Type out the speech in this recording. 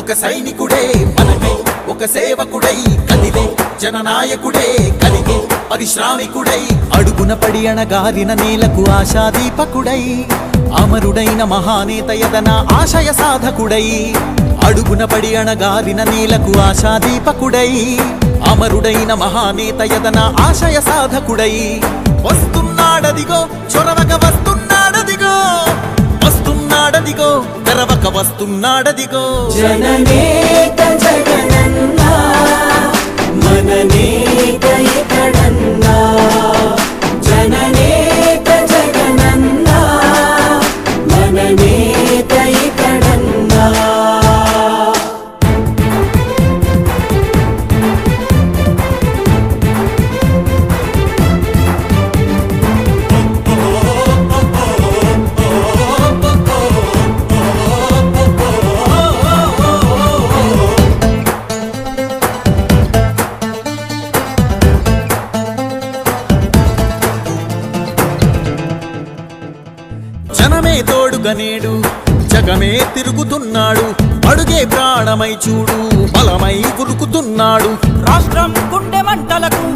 ఒక సైనికుడే మనకై ఒక సేవకుడై కదిలే జననాయకుడే కలిగే పరిశ్రామికుడై అడుగున పడి అణగారిన నేలకు ఆశాదీపకుడై అమరుడైన మహానేత యదన ఆశయ సాధకుడై అడుగున పడి అణగారిన నేలకు ఆశాదీపకుడై అమరుడైన మహానేత యదన ఆశయ సాధకుడై వస్తున్నాడదిగో చొరవక వస్తున్నాడదిగో వస్తున్నాడదిగో తెరవక వస్తున్నాడదిగో జననేత జగనన్నా మననేత ఇతడన్నా జననేత జగనన్నా మననేత ఇతడన్నా జనమే తోడుగనేడు జగమే తిరుగుతున్నాడు అడుగే ప్రాణమై చూడు బలమై ఉరుకుతున్నాడు రాష్ట్రం గుండె మంటలకు